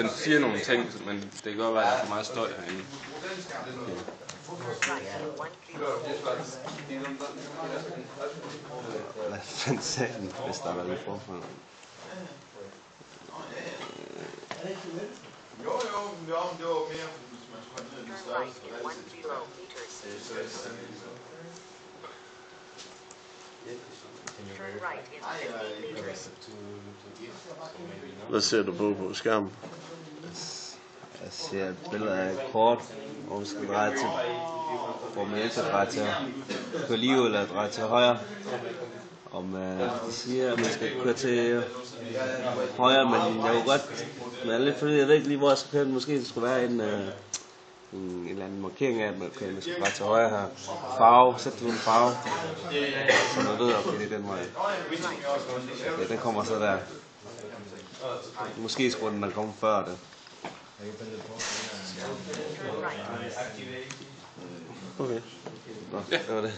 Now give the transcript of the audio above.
Den siger nogle ting, men det kan godt være, at der er for meget støj herinde. Hvad fanden sagde den, hvis der var lidt forfra? Jo, det var mere, hvis man skulle have ned i størrelse. Hvad ser du på skærmen? Jeg ser et billede af et kort, hvor man skal dreje til, hvor man ikke dreje til køre lige ud eller dreje til højre. Om de siger, at man skal køre til højre, men jeg vil godt, men jeg er lidt fordi jeg ved ikke lige, hvor jeg skal køre. Måske det skulle være en eller anden markering af, at man skal dreje til højre her. Farve, sæt du en farve, så man ved, okay, det er den vej. Okay, den kommer så der. Måske skulle den komme før det. Okay. Nå, det var det.